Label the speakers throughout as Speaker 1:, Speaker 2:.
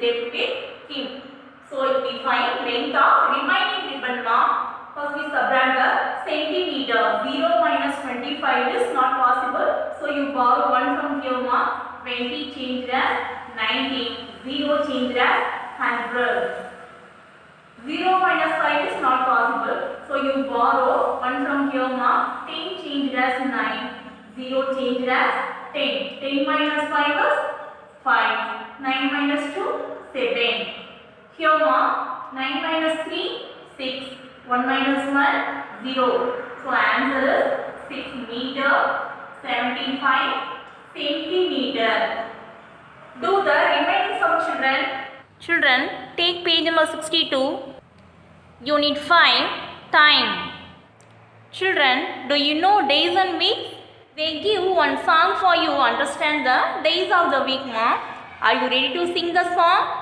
Speaker 1: left with him. So we find length of remaining ribbon ma. First we subtract the centimeter. 0 minus 25 is not possible. So you borrow 1 from here ma. 20 changed as 90. 0 changed as 100. 0 minus 5 is not possible. So you borrow 1 from here ma. 10 changed as 9. 0 changed as 10. 10 minus 5 is 5. 9 minus 2, 7. Here ma, 9 minus 3, 6. 1 minus 1, 0. So answer is 6 meter, 75 centimeter. Do the remaining sum, children. Children, take page number 62. Unit 5, time. Children, do you know days and weeks? They give one song for you. Understand the days of the week, ma. Are you ready to sing the song?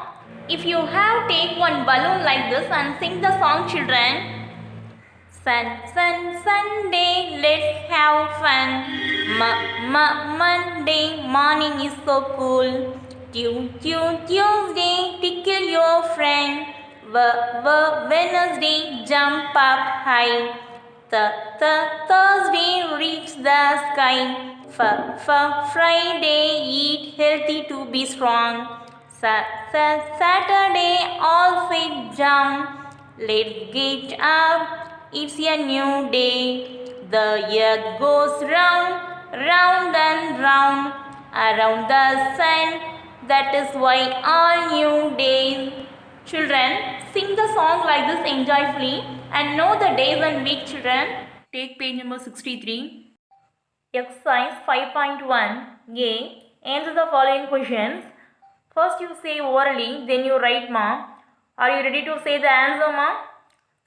Speaker 1: If you have, take one balloon like this and sing the song, children. Sunday, let's have fun. Monday, morning is so cool. Tuesday, tickle your friend. Wednesday, jump up high. Thursday, reach the sky. Friday, eat healthy to be strong. Saturday, all sit down. Let's get up, it's a new day. The earth goes round, round and round, around the sun. That is why all new days. Children, sing the song like this enjoyfully and know the days and week, children. Take page number 63. Exercise 5.1. A. Answer the following questions. First you say orally, then you write, ma. Are you ready to say the answer, ma?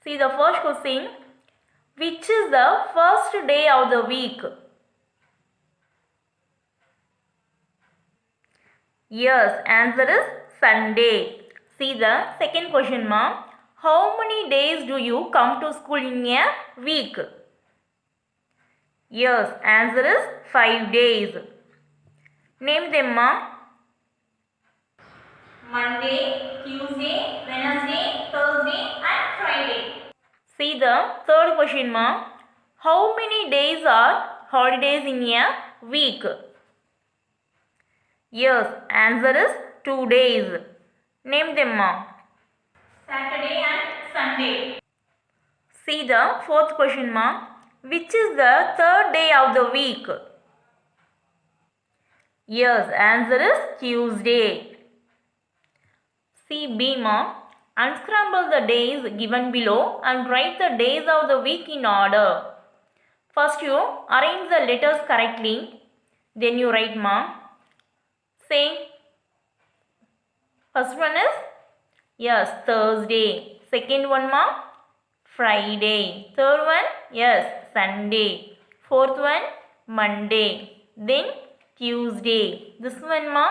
Speaker 1: See the first question. Which is the first day of the week? Yes, answer is Sunday. See the second question, ma. How many days do you come to school in a week? Yes, answer is 5 days. Name them, ma. Monday, Tuesday, Wednesday, Thursday and Friday. See the third question, ma. How many days are holidays in a week? Yes, answer is 2 days. Name them, ma. Saturday and Sunday. See the fourth question, ma. Which is the third day of the week? Yes, answer is Tuesday. See B, ma. Unscramble the days given below and write the days of the week in order. First you arrange the letters correctly. Then you write, ma. Say, first one is, yes, Thursday. Second one, ma, Friday. Third one, yes, Sunday. Fourth one, Monday. Then Tuesday. This one, ma,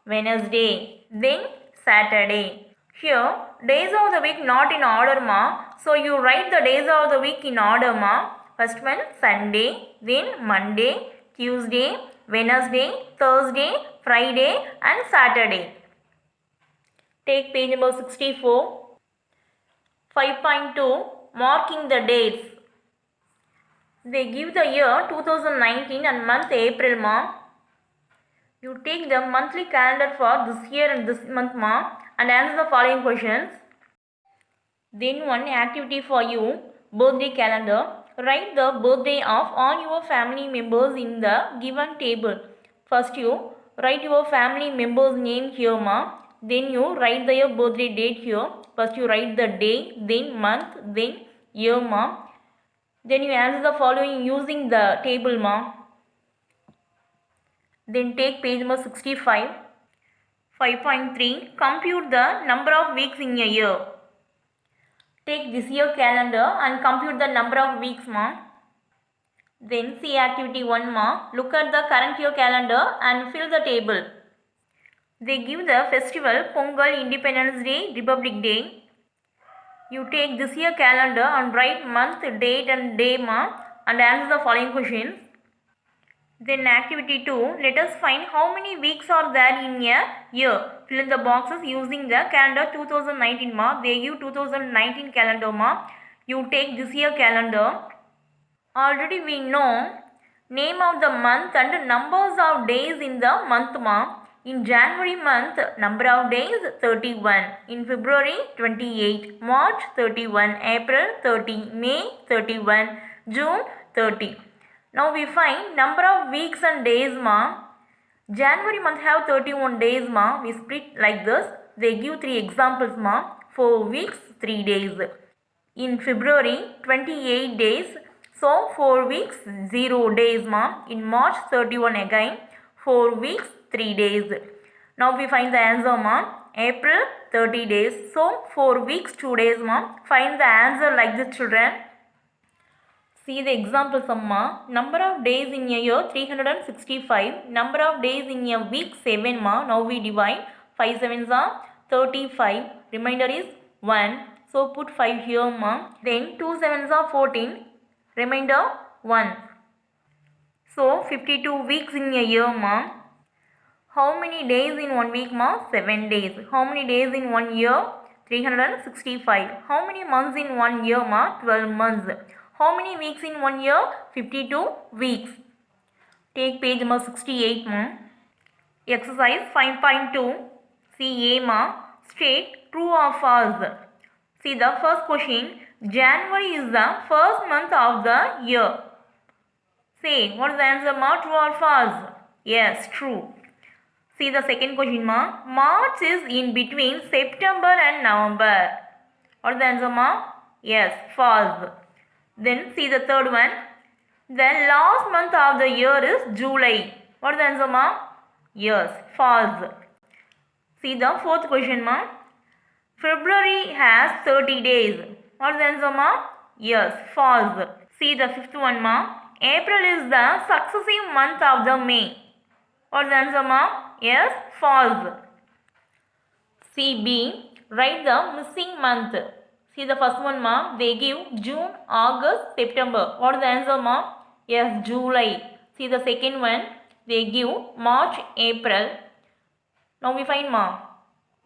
Speaker 1: Wednesday. Then Saturday. Here, days of the week not in order, ma. So you write the days of the week in order, ma. First one, Sunday. Then Monday, Tuesday, Wednesday, Thursday, Friday and Saturday. Take page number 64. 5.2. Marking the dates. They give the year 2019 and month April, ma. You take the monthly calendar for this year and this month, ma, and answer the following questions. Then one activity for you, birthday calendar. Write the birthday of all your family members in the given table. First you write your family members' name here, ma. Then you write their birthday date here. First you write the day, then month, then year, ma. Then you answer the following using the table, ma. Then take page number 65. 5.3. Compute the number of weeks in a year. Take this year calendar and compute the number of weeks, ma. Then see activity 1, ma. Look at the current year calendar and fill the table. They give the festival Pongal, Independence Day, Republic Day. You take this year calendar and write month, date and day, ma, and answer the following questions. Then activity 2, let us find how many weeks are there in a year. Fill in the boxes using the calendar 2019 ma. They give 2019 calendar ma. You take this year calendar. Already we know name of the month and numbers of days in the month ma. In January month, number of days 31. In February 28, March 31, April 30, May 31, June 30. Now we find number of weeks and days ma. January month have 31 days ma. We split like this. They give 3 examples ma. 4 weeks, 3 days. In February 28 days. So 4 weeks, 0 days ma. In March 31 again. 4 weeks, 3 days. Now we find the answer ma. April 30 days. So 4 weeks, 2 days ma. Find the answer like this children. See the example summa. Number of days in a year 365. Number of days in a week 7 ma. Now we divide. 5 sevens are 35. Remainder is 1. So put 5 here ma. Then 2 sevens are 14. Remainder 1. So 52 weeks in a year ma. How many days in 1 week ma? 7 days. How many days in 1 year? 365. How many months in 1 year ma? 12 months. How many weeks in 1 year? 52 weeks. Take page number 68 ma. Exercise 5.2. See A ma. State true or false. See the first question. January is the first month of the year. Say what is the answer ma? True or false? Yes, true. See the second question ma. March is in between September and November. What is the answer ma? Yes, false. Then see the third one. The last month of the year is July. What is the answer ma? Yes, false. See the fourth question ma. February has 30 days. What is the answer ma? Yes, false. See the fifth one ma. April is the successive month of the May. What is the answer ma? Yes, false. See B. Write the missing month. See the first one ma. They give June, August, September. What is the answer ma? Yes, July. See the second one. They give March, April. Now we find ma.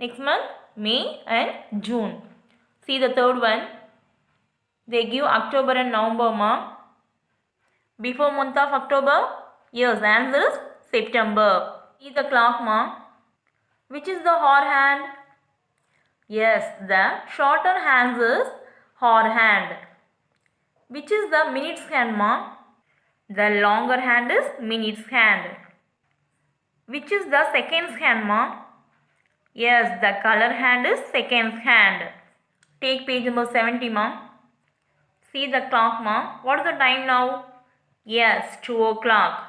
Speaker 1: Next month May and June. See the third one. They give October and November ma. Before month of October? Yes, answer is September. See the clock ma. Which is the hour hand? Yes, the shorter hand is hour hand. Which is the minutes hand ma? The longer hand is minutes hand. Which is the seconds hand ma? Yes, the color hand is seconds hand. Take page number 70 ma. See the clock ma. What is the time now? Yes, 2 o'clock.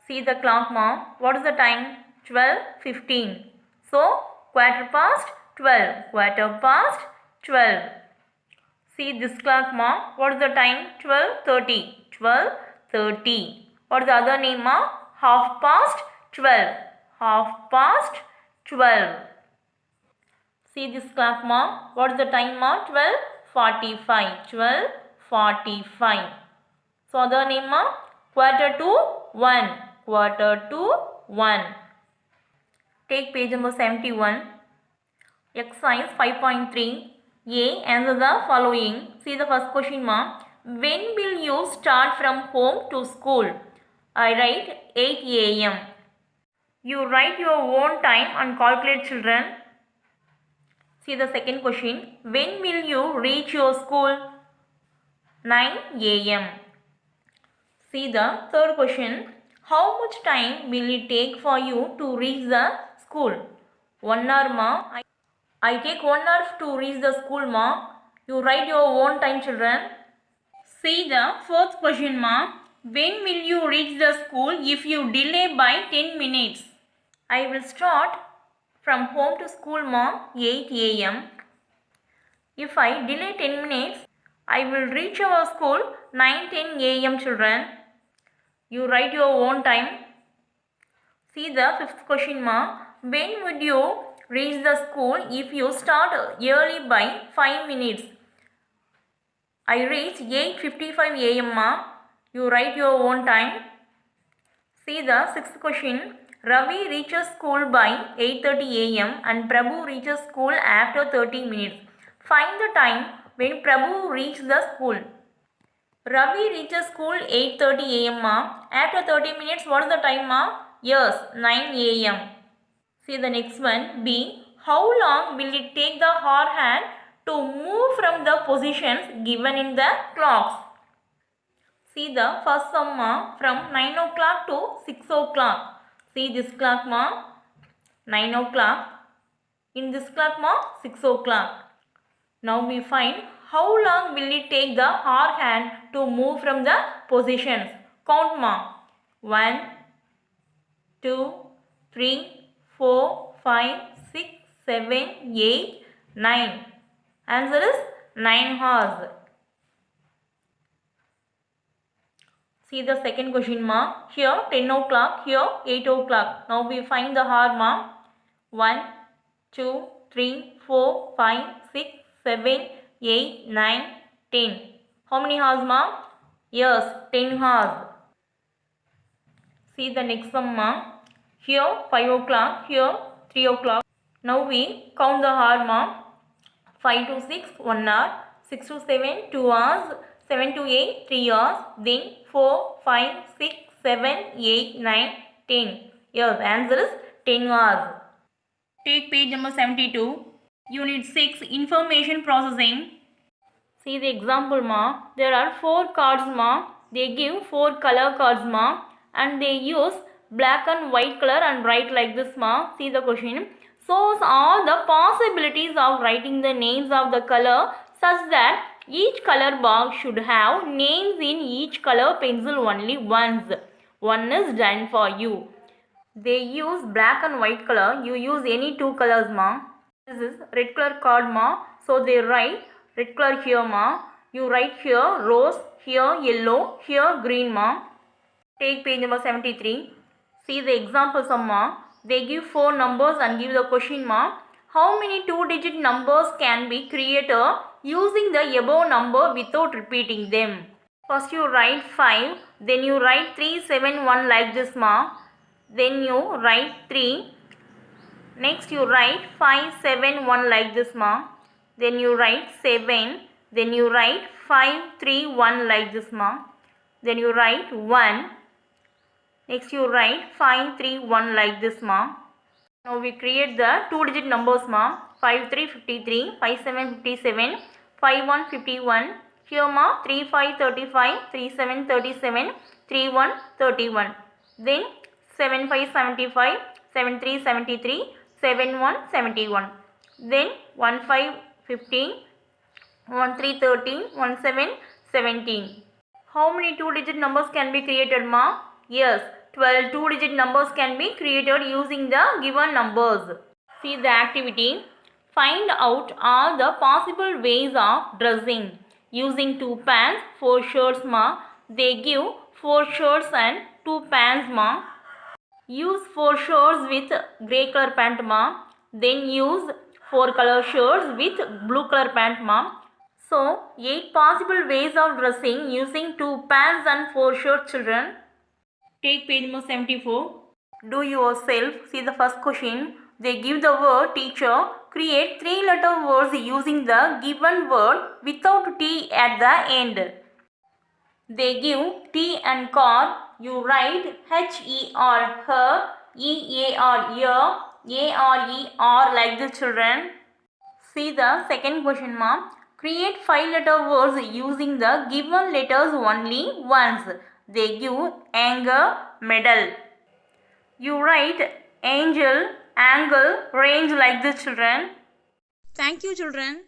Speaker 1: See the clock ma. What is the time? 12:15. So, quarter past 12. Quarter past 12. See this clock ma. What is the time? 12:30. 12:30. What is the other name ma? Half past 12. Half past 12. See this clock ma. What is the time ma? 12:45. 12:45. So other name ma? Quarter to 1. Quarter to 1. Take page number 71. Exercise 5.3. A. Answer the following. See the first question ma. When will you start from home to school? I write 8 a.m. You write your own time and calculate children. See the second question. When will you reach your school? 9 a.m. See the third question. How much time will it take for you to reach the school? 1 hour ma. I take 1 hour to reach the school ma. You write your own time children. See the fourth question ma. When will you reach the school if you delay by 10 minutes? I will start from home to school ma 8 a.m. If I delay 10 minutes, I will reach our school 9:10 a.m. children. You write your own time. See the fifth question ma. When would you reach the school if you start early by 5 minutes? I reach 8:55 a.m. ma. You write your own time. See the sixth question. Ravi reaches school by 8:30 a.m. and Prabhu reaches school after 30 minutes. Find the time when Prabhu reached the school. Ravi reaches school 8:30 a.m. ma. After 30 minutes, what is the time ma? Yes, 9 a.m. See the next one. B. How long will it take the hour hand to move from the positions given in the clocks? See the first sum ma, from 9 o'clock to 6 o'clock. See this clock ma, 9 o'clock. In this clock ma, 6 o'clock. Now we find how long will it take the hour hand to move from the positions. Count ma. 1, 2, 3, 4, 5, 6, 7, 8, 9. Answer is 9 hours. See the second question ma. Here 10 o'clock, here 8 o'clock. Now we find the hour ma. 1, 2, 3, 4, 5, 6, 7, 8, 9, 10. How many hours ma? Yes, 10 hours. See the next one ma. Here 5 o'clock, here 3 o'clock. Now we count the hour ma. 5 to 6, 1 hour. 6 to 7, 2 hours. 7 to 8, 3 hours. Then 4, 5, 6, 7, 8, 9, 10. Yes, answer is 10 hours. Take page number 72. Unit 6, Information Processing. See the example ma. There are 4 cards ma. They give 4 color cards ma. And they use black and white color and write like this ma. See the question. Shows all the possibilities of writing the names of the color such that each color box should have names in each color pencil only once. One is done for you. They use black and white color. You use any 2 colors ma. This is red color card ma. So they write red color here ma. You write here rose, here yellow, here green ma. Take page number 73. See the example sum ma. They give 4 numbers and give the question ma. How many 2-digit numbers can be created using the above number without repeating them? First you write 5, then you write 3, 7, 1 like this ma. Then you write 3. Next you write 5, 7, 1 like this ma. Then you write 7. Then you write 5, 3, 1 like this ma. Then you write 1. Next you write 5, 3, 1 like this ma. Now we create the 2-digit numbers ma. 5, 3, 53, 5, 7, 57, 5, 1, 51. Here ma 3, 5, 35, 3, 7, 37, 3, 1, 31. Then 7, 5, 75, 7, 3, 73, 7, 1, 71. Then 1, 5, 15, 1, 3, 13, 1, 7, 17. How many 2-digit numbers can be created ma? Yes, 12 2-digit numbers can be created using the given numbers. See the activity. Find out all the possible ways of dressing. Using 2 pants, 4 shirts ma. They give 4 shirts and 2 pants ma. Use 4 shirts with grey color pant ma. Then use 4 color shirts with blue color pant ma. So 8 possible ways of dressing using 2 pants and 4 shirts children. Take page number 74. Do yourself. See the first question. They give the word teacher. Create 3-letter words using the given word without T at the end. They give tea and car. You write H-E-R, her, E-A-R, year, A-R-E-R like this children. See the second question ma. Create 5-letter words using the given letters only once. They give anger, medal. You write angel, angle, range like this children.
Speaker 2: Thank you children.